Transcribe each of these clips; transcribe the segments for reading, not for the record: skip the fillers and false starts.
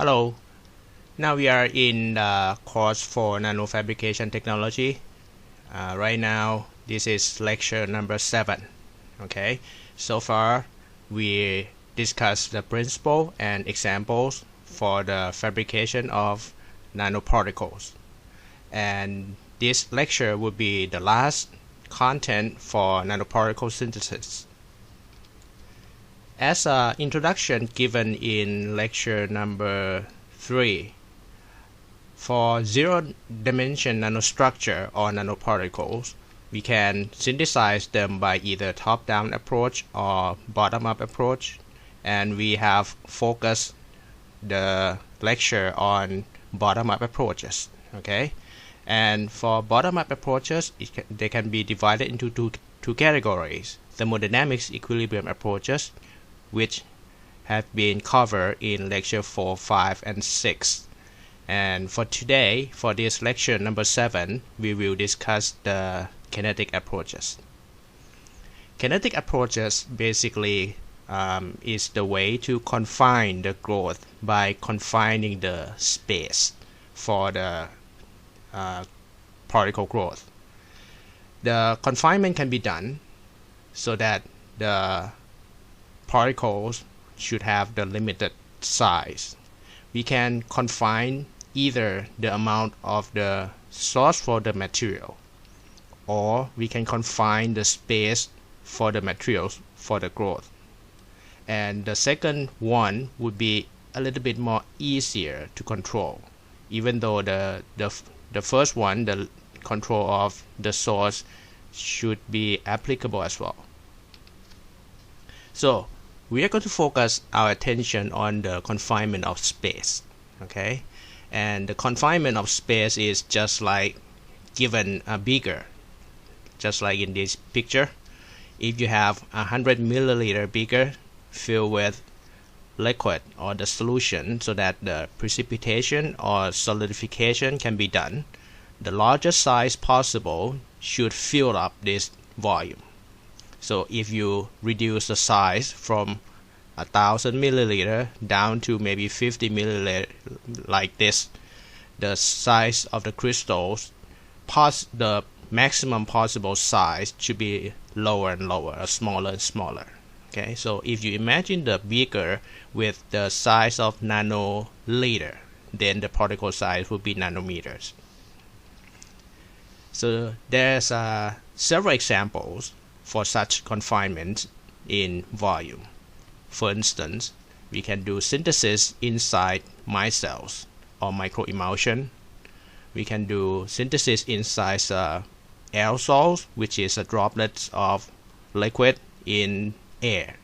Hello, now we are in the course for nanofabrication technology. Right now this is lecture number 7. Okay, so far we discussed the principle and examples for the fabrication of nanoparticles, and this lecture will be the last content for nanoparticle synthesis. As an introduction given in lecture number 3, for zero-dimension nanostructure or nanoparticles, we can synthesize them by either top-down approach or bottom-up approach, and we have focused the lecture on bottom-up approaches. Okay, and for bottom-up approaches, they can be divided into two categories: thermodynamics equilibrium approaches, which have been covered in lecture 4, 5, and 6. And for today, for this lecture number 7, we will discuss the kinetic approaches. Kinetic approaches basically is the way to confine the growth by confining the space for the particle growth. The confinement can be done so that the particles should have the limited size. We can confine either the amount of the source for the material, or we can confine the space for the materials for the growth. And the second one would be a little bit more easier to control, even though the first one, the control of the source, should be applicable as well. So we are going to focus our attention on the confinement of space. Okay, and the confinement of space is just like given a beaker, just like in this picture. If you have 100 milliliter beaker filled with liquid or the solution so that the precipitation or solidification can be done, the largest size possible should fill up this volume. So if you reduce the size from 1,000 milliliter down to maybe 50 milliliter like this, the size of the crystals, the maximum possible size should be lower and lower, or smaller and smaller. Okay, so if you imagine the beaker with the size of nanoliter, then the particle size would be nanometers. So there's several examples for such confinement in volume. For instance, we can do synthesis inside micelles or microemulsion. We can do synthesis inside aerosols, which is droplets of liquid in air.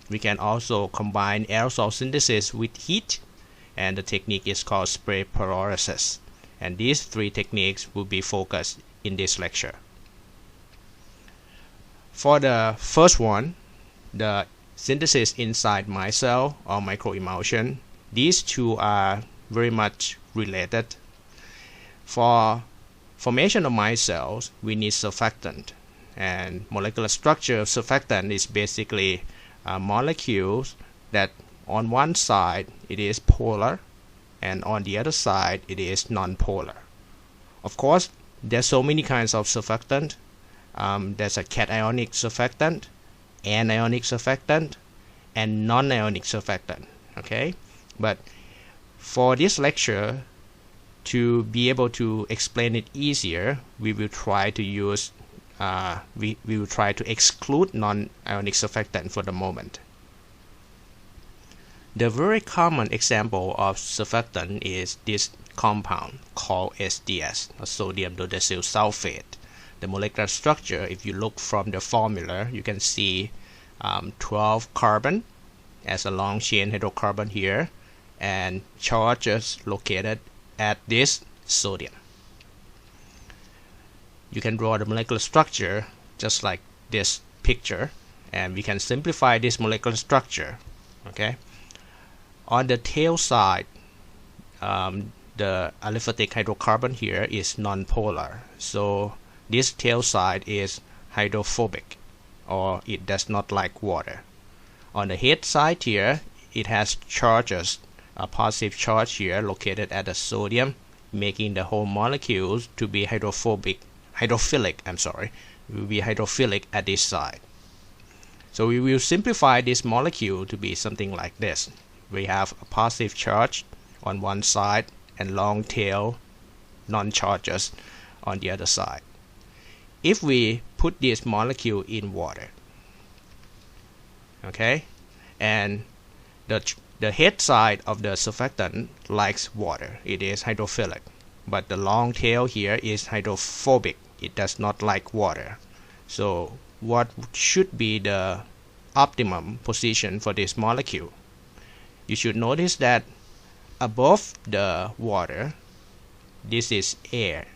We can also combine aerosol synthesis with heat, and the technique is called spray pyrolysis. And these 3 techniques will be focused in this lecture. For the first one, the synthesis inside micelle or microemulsion, these two are very much related. For formation of micelles, we need surfactant, and molecular structure of surfactant is basically molecules that on one side it is polar and on the other side it is non-polar. Of course, there's so many kinds of surfactant. There's a cationic surfactant, anionic surfactant, and non-ionic surfactant. Okay, but for this lecture, to be able to explain it easier, we will try to use we will try to exclude non-ionic surfactant for the moment. The very common example of surfactant is this compound called SDS, or sodium dodecyl sulfate. The molecular structure, if you look from the formula, you can see 12 carbon as a long chain hydrocarbon here, and charges located at this sodium. You can draw the molecular structure just like this picture, and we can simplify this molecular structure. Okay, on the tail side, the aliphatic hydrocarbon here is non-polar, so this tail side is hydrophobic, or it does not like water. On the head side here, it has charges a positive charge here located at the sodium, making the whole molecules to be hydrophilic, will be hydrophilic at this side. So we will simplify this molecule to be something like this. We have a positive charge on one side and long tail non-charges on the other side. If we put this molecule in water, okay, and the head side of the surfactant likes water, it is hydrophilic, but the long tail here is hydrophobic, it does not like water. So what should be the optimum position for this molecule? You should notice that above the water, this is air,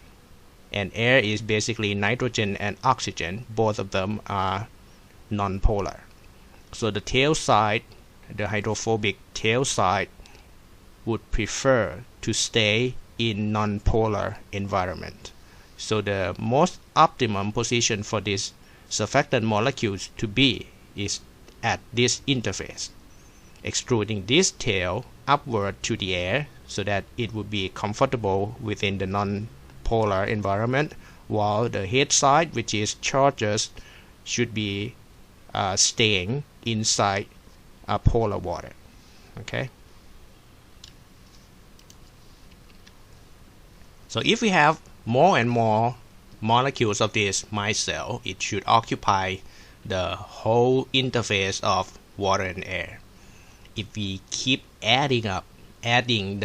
and air is basically nitrogen and oxygen. Both of them are nonpolar. So the tail side, the hydrophobic tail side, would prefer to stay in nonpolar environment. So the most optimum position for this surfactant molecules to be is at this interface, extruding this tail upward to the air so that it would be comfortable within the non-polar environment, while the head side, which is charges, should be staying inside polar water. Okay. So if we have more and more molecules of this micelle, it should occupy the whole interface of water and air. If we keep adding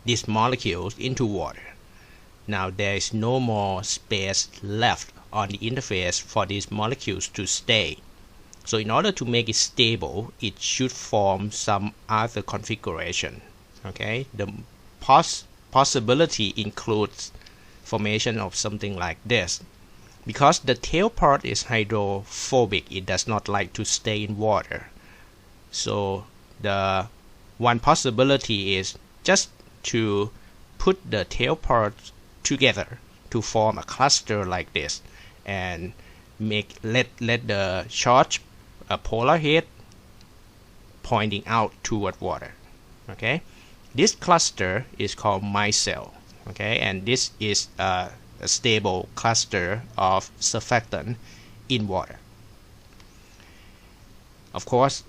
these molecules into water, now there is no more space left on the interface for these molecules to stay. So in order to make it stable, it should form some other configuration. Okay, the possibility includes formation of something like this. Because the tail part is hydrophobic, it does not like to stay in water. So the one possibility is just to put the tail parts together to form a cluster like this, and let the charge a polar head pointing out toward water. Okay, this cluster is called micelle. Okay, and this is a stable cluster of surfactant in water. Of course,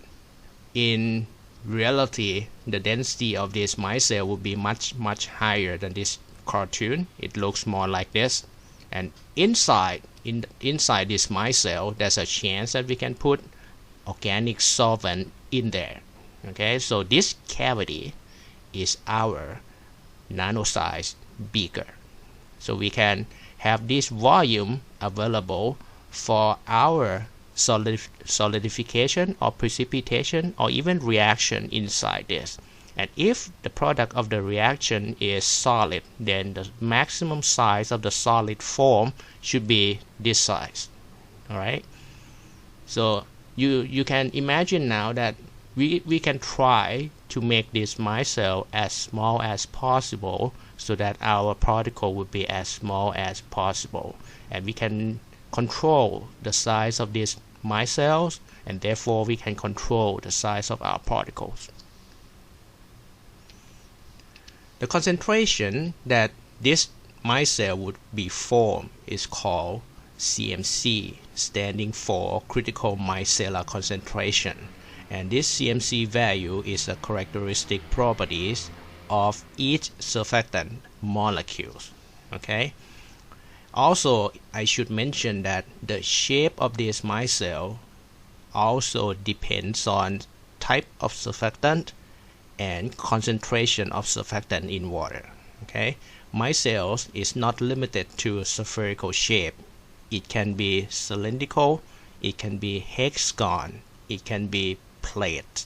in reality, the density of this micelle will be much higher than this cartoon. It looks more like this, and inside this micelle, there's a chance that we can put organic solvent in there. Okay, so this cavity is our nano-sized beaker. So we can have this volume available for our solidification or precipitation or even reaction inside this. And if the product of the reaction is solid, then the maximum size of the solid form should be this size. Alright, so you can imagine now that we can try to make this micelle as small as possible so that our particle would be as small as possible, and we can control the size of these micelles, and therefore we can control the size of our particles. The concentration that this micelle would be formed is called CMC, standing for critical micellar concentration, and this CMC value is a characteristic properties of each surfactant molecules. Okay, also I should mention that the shape of this micelle also depends on type of surfactant and concentration of surfactant in water. Okay, micelles is not limited to spherical shape. It can be cylindrical, it can be hexagon, it can be plate,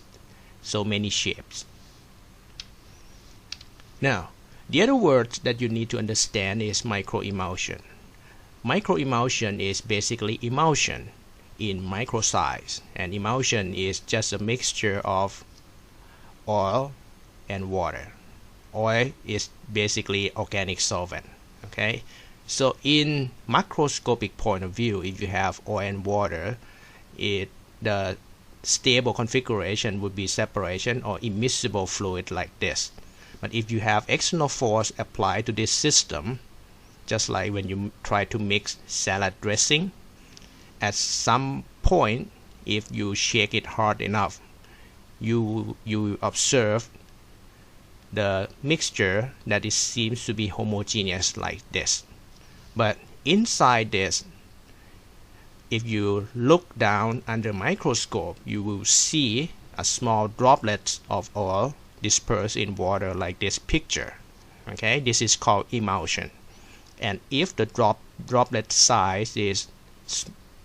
so many shapes. Now, the other word that you need to understand is microemulsion. Microemulsion is basically emulsion in micro size, and emulsion is just a mixture of oil and water. Oil is basically organic solvent. Okay, so in macroscopic point of view, if you have oil and water, the stable configuration would be separation or immiscible fluid like this. But if you have external force applied to this system, just like when you try to mix salad dressing, at some point, if you shake it hard enough, you observe the mixture that it seems to be homogeneous like this. But inside this, if you look down under microscope, you will see a small droplets of oil dispersed in water like this picture. Okay, this is called emulsion. And if the droplet size is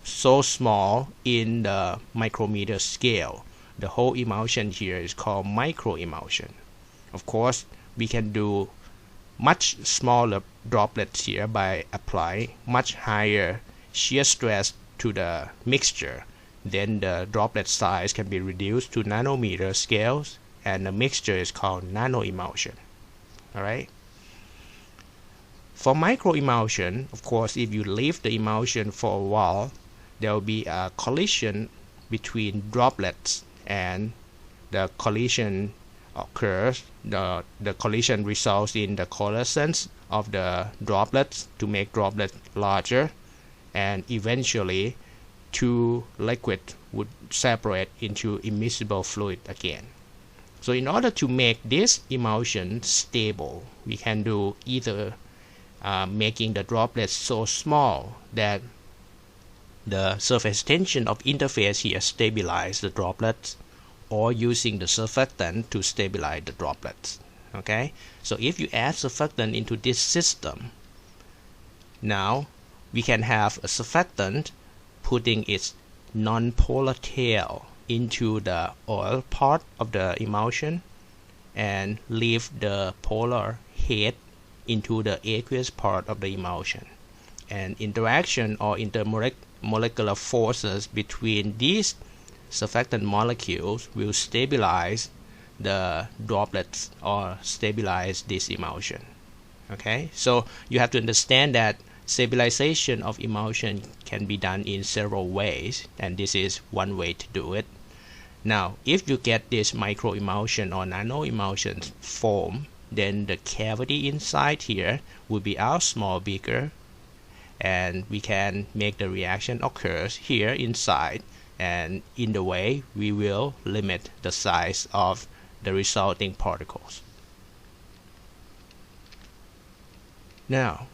so small in the micrometer scale, the whole emulsion here is called microemulsion. Of course, we can do much smaller droplets here by applying much higher shear stress to the mixture. Then the droplet size can be reduced to nanometer scales, and the mixture is called nanoemulsion. Alright. For microemulsion, of course, if you leave the emulsion for a while, there will be a collision between droplets, and the collision occurs. The collision results in the coalescence of the droplets to make droplets larger, and eventually two liquids would separate into immiscible fluid again. So in order to make this emulsion stable, we can do either making the droplets so small that the surface tension of interface here stabilize the droplets, or using the surfactant to stabilize the droplets. Okay, so if you add surfactant into this system, now we can have a surfactant putting its non-polar tail into the oil part of the emulsion and leave the polar head into the aqueous part of the emulsion. And interaction or intermolecular forces between these surfactant molecules will stabilize the droplets or stabilize this emulsion. Okay, so you have to understand that stabilization of emulsion can be done in several ways, and this is one way to do it. Now, if you get this microemulsion or nanoemulsion form, then the cavity inside here will be our small beaker, and we can make the reaction occurs here inside, and in the way we will limit the size of the resulting particles. Now,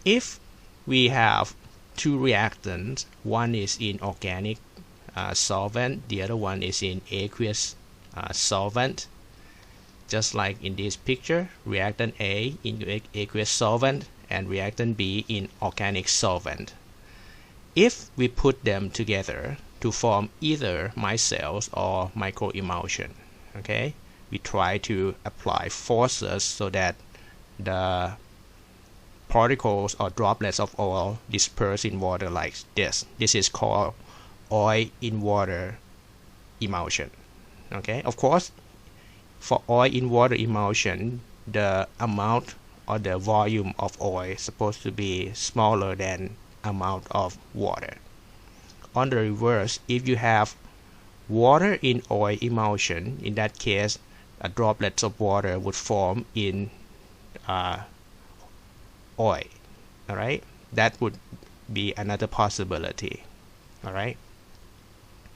if we have two reactants, one is in organic solvent, the other one is in aqueous solvent, just like in this picture, reactant A in aqueous solvent and reactant B in organic solvent. If we put them together to form either micelles or microemulsion, okay, we try to apply forces so that the particles or droplets of oil disperse in water like this. This is called oil in water emulsion. Okay, of course, for oil in water emulsion, the amount or the volume of oil is supposed to be smaller than amount of water. On the reverse, if you have water in oil emulsion, in that case, droplets of water would form in oil. All right, that would be another possibility. All right.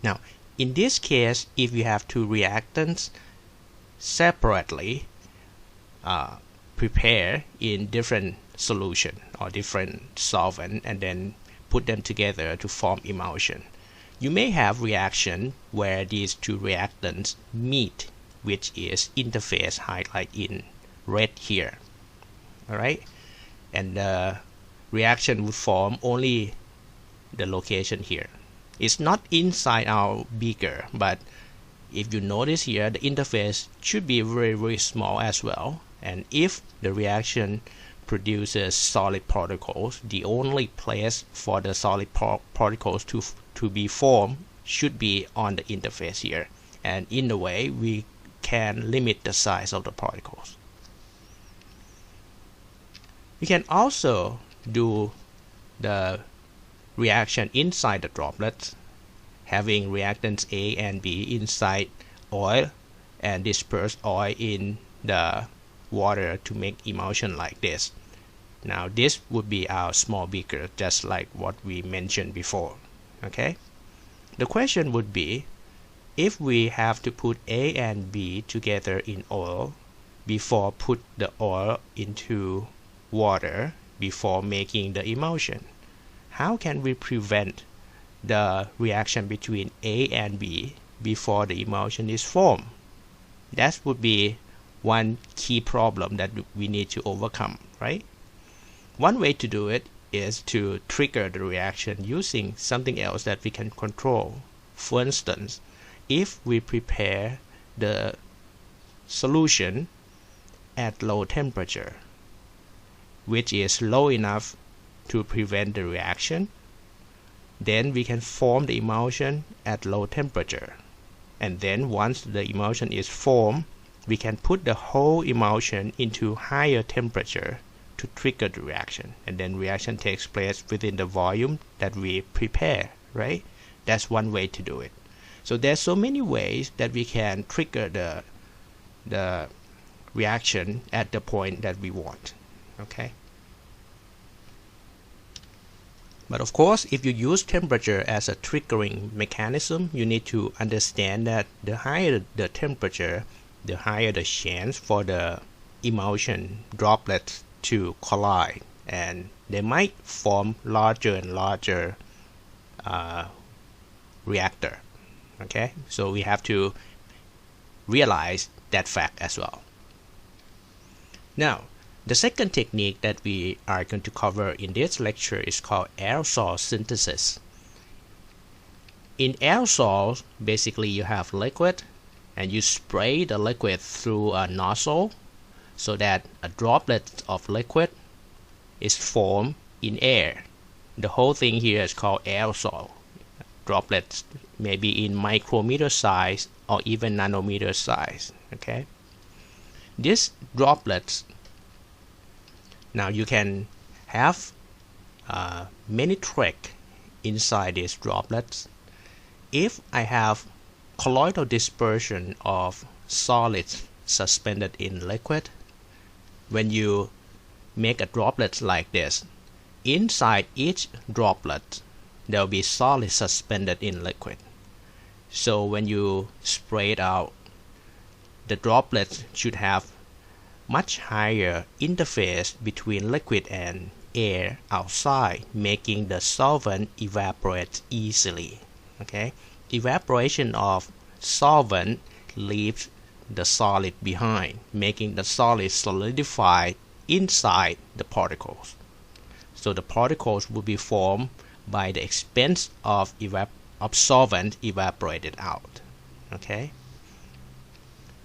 Now, in this case, if you have two reactants separately prepare in different solution or different solvent and then put them together to form emulsion, you may have reaction where these two reactants meet, which is interface highlighted in red here. All right, and the reaction would form only the location here. It's not inside our beaker, but if you notice here, the interface should be very, very small as well. And if the reaction produces solid particles, the only place for the solid particles to be formed should be on the interface here. And in a way, we can limit the size of the particles. We can also do the reaction inside the droplets, having reactants A and B inside oil and disperse oil in the water to make emulsion like this. Now this would be our small beaker, just like what we mentioned before. Okay, the question would be, if we have to put A and B together in oil before put the oil into water before making the emulsion, how can we prevent the reaction between A and B before the emulsion is formed? That would be one key problem that we need to overcome, right? One way to do it is to trigger the reaction using something else that we can control. For instance, if we prepare the solution at low temperature, which is low enough to prevent the reaction, then we can form the emulsion at low temperature. And then once the emulsion is formed, we can put the whole emulsion into higher temperature to trigger the reaction, and then reaction takes place within the volume that we prepare, right? That's one way to do it. So there's so many ways that we can trigger the reaction at the point that we want. Okay, but of course, if you use temperature as a triggering mechanism, you need to understand that the higher the temperature, the higher the chance for the emulsion droplets to collide, and they might form larger and larger reactor. Okay, so we have to realize that fact as well. Now, the second technique that we are going to cover in this lecture is called aerosol synthesis. In aerosols, basically you have liquid and you spray the liquid through a nozzle so that a droplet of liquid is formed in air. The whole thing here is called aerosol. Droplets may be in micrometer size or even nanometer size. Okay, these droplets, now you can have many tricks inside these droplets. If I have colloidal dispersion of solids suspended in liquid, when you make a droplet like this, inside each droplet there will be solid suspended in liquid. So when you spray it out, the droplets should have much higher interface between liquid and air outside, making the solvent evaporate easily. Okay, evaporation of solvent leaves the solid behind, making the solid solidify inside the particles. So the particles will be formed by the expense of solvent evaporated out. Okay,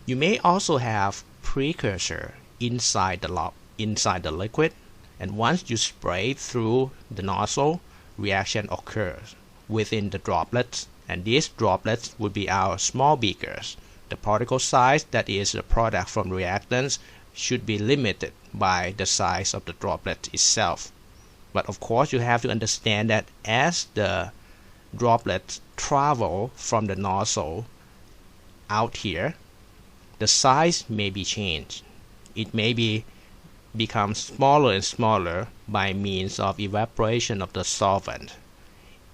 you may also have precursor inside the liquid, and once you spray through the nozzle, reaction occurs within the droplets, and these droplets would be our small beakers. The particle size that is the product from reactants should be limited by the size of the droplet itself. But of course, you have to understand that as the droplets travel from the nozzle out here, the size may be changed. It may become smaller and smaller by means of evaporation of the solvent.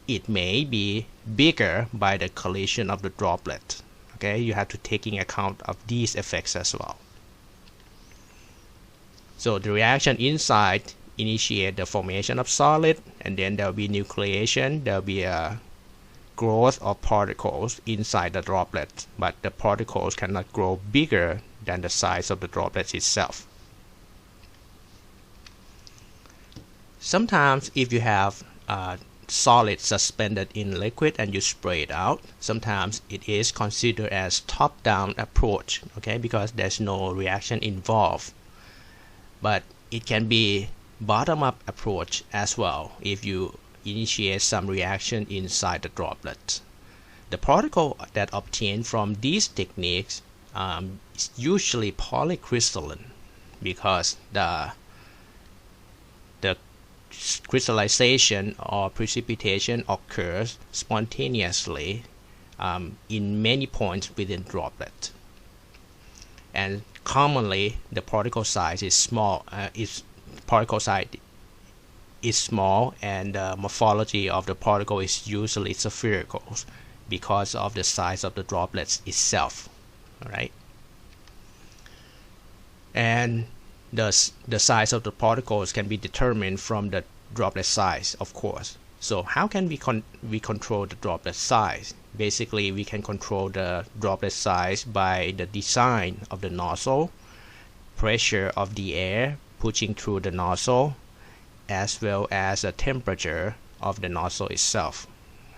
It may be bigger by the collision of the droplet. Okay, you have to take in account of these effects as well. So the reaction inside initiate the formation of solid, and then there will be nucleation. There will be a growth of particles inside the droplet, but the particles cannot grow bigger than the size of the droplet itself. Sometimes if you have solid suspended in liquid and you spray it out, sometimes it is considered as top-down approach, okay, because there's no reaction involved. But it can be bottom-up approach as well if you initiate some reaction inside the droplet. The particle that obtained from these techniques is usually polycrystalline, because the crystallization or precipitation occurs spontaneously in many points within droplet, and commonly the particle size is small. Is small, and the morphology of the particle is usually spherical because of the size of the droplets itself. All right, and the size of the particles can be determined from the droplet size, of course. So how can we control the droplet size? Basically, we can control the droplet size by the design of the nozzle, pressure of the air pushing through the nozzle, as well as the temperature of the nozzle itself,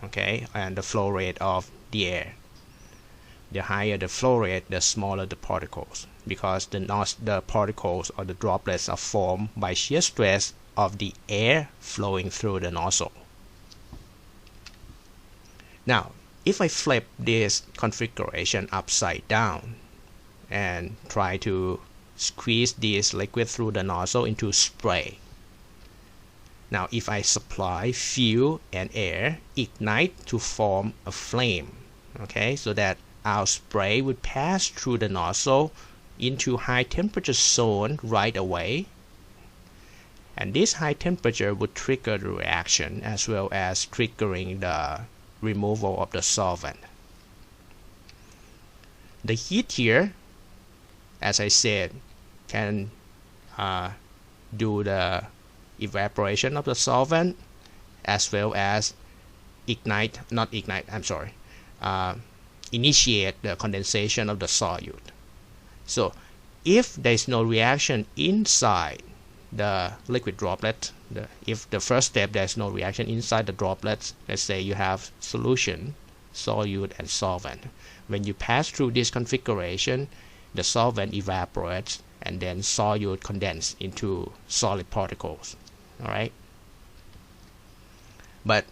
okay, and the flow rate of the air. The higher the flow rate, the smaller the particles, because the particles or the droplets are formed by shear stress of the air flowing through the nozzle. Now, if I flip this configuration upside down and try to squeeze this liquid through the nozzle into spray. Now, if I supply fuel and air, ignite to form a flame, okay, so that our spray would pass through the nozzle into high temperature zone right away, and this high temperature would trigger the reaction as well as triggering the removal of the solvent. The heat here, as I said, can do the evaporation of the solvent as well as initiate the condensation of the solute. So if there is no reaction inside the liquid droplet, if the first step there's no reaction inside the droplets, let's say you have solution, solute and solvent. When you pass through this configuration, the solvent evaporates and then solute condenses into solid particles. Alright. But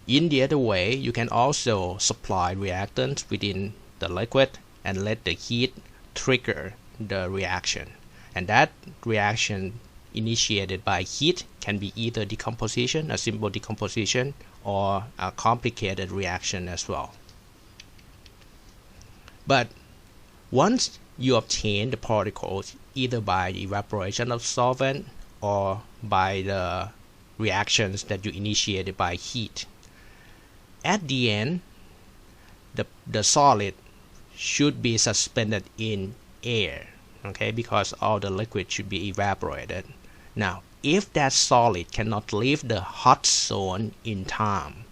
in the other way, you can also supply reactants within the liquid and let the heat trigger the reaction. And that reaction initiated by heat can be either decomposition, a simple decomposition, or a complicated reaction as well. But once you obtain the particles either by the evaporation of solvent or by the reactions that you initiated by heat, at the end the solid should be suspended in air, okay, because all the liquid should be evaporated. Now, if that solid cannot leave the hot zone in time,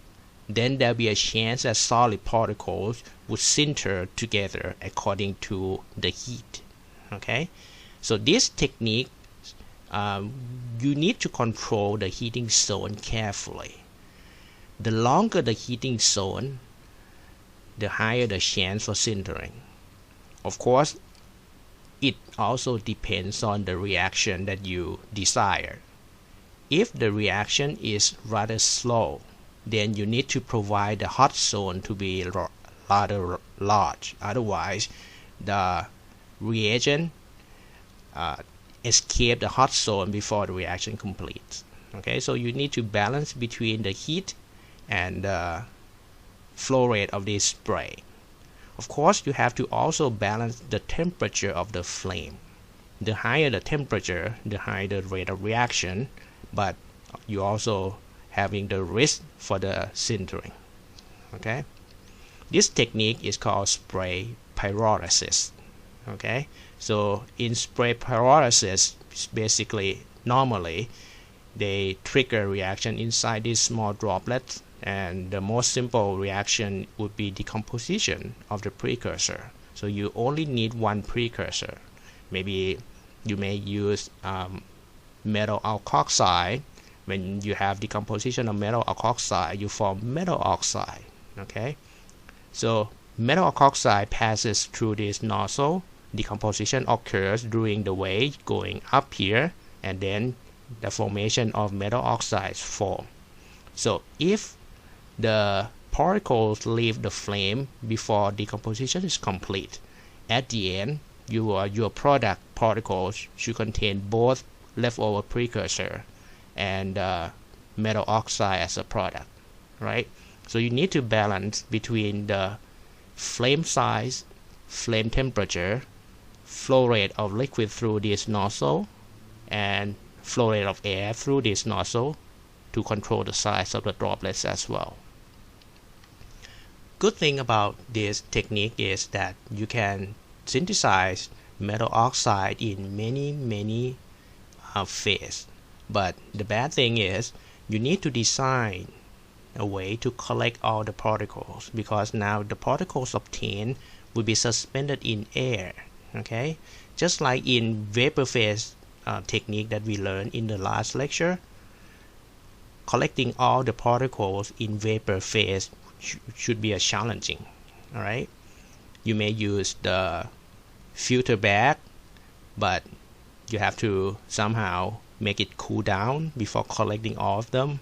then there'll be a chance that solid particles would sinter together according to the heat. Okay, so this technique, you need to control the heating zone carefully. The longer the heating zone, the higher the chance for sintering. Of course, it also depends on the reaction that you desire. If the reaction is rather slow, then you need to provide the hot zone to be rather large. Otherwise, the reagent escape the hot zone before the reaction completes. Okay, so you need to balance between the heat and the flow rate of this spray. Of course, you have to also balance the temperature of the flame. The higher the temperature, the higher the rate of reaction, but you also having the risk for the sintering. Okay, this technique is called spray pyrolysis. Okay, so in spray pyrolysis, basically normally they trigger reaction inside these small droplets, and the most simple reaction would be decomposition of the precursor. So you only need one precursor. Maybe you may use metal alkoxide. When you have decomposition of metal alkoxide, you form metal oxide. Okay, so metal alkoxide passes through this nozzle. Decomposition occurs during the way going up here, and then the formation of metal oxides form. So if the particles leave the flame before decomposition is complete, at the end your product particles should contain both leftover precursor and metal oxide as a product, right? So you need to balance between the flame size, flame temperature, flow rate of liquid through this nozzle, and flow rate of air through this nozzle to control the size of the droplets as well. Good thing about this technique is that you can synthesize metal oxide in many phases. But the bad thing is you need to design a way to collect all the particles, because now the particles obtained will be suspended in air. Okay, just like in vapor phase technique that we learned in the last lecture, collecting all the particles in vapor phase should be a challenging. All right, you may use the filter bag, but you have to somehow make it cool down before collecting all of them,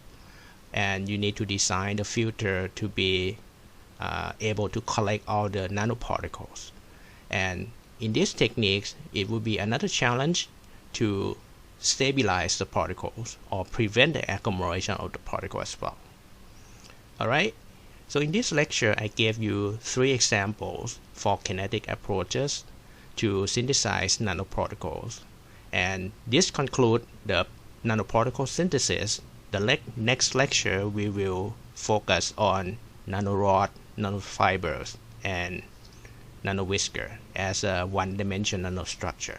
and you need to design the filter to be able to collect all the nanoparticles. And in these techniques, it will be another challenge to stabilize the particles or prevent the accumulation of the particle as well. Alright, so in this lecture I gave you 3 examples for kinetic approaches to synthesize nanoparticles, and this concludes the nanoparticle synthesis. The next lecture we will focus on nanorod, nanofibers, and nanowhisker as a one-dimensional nanostructure.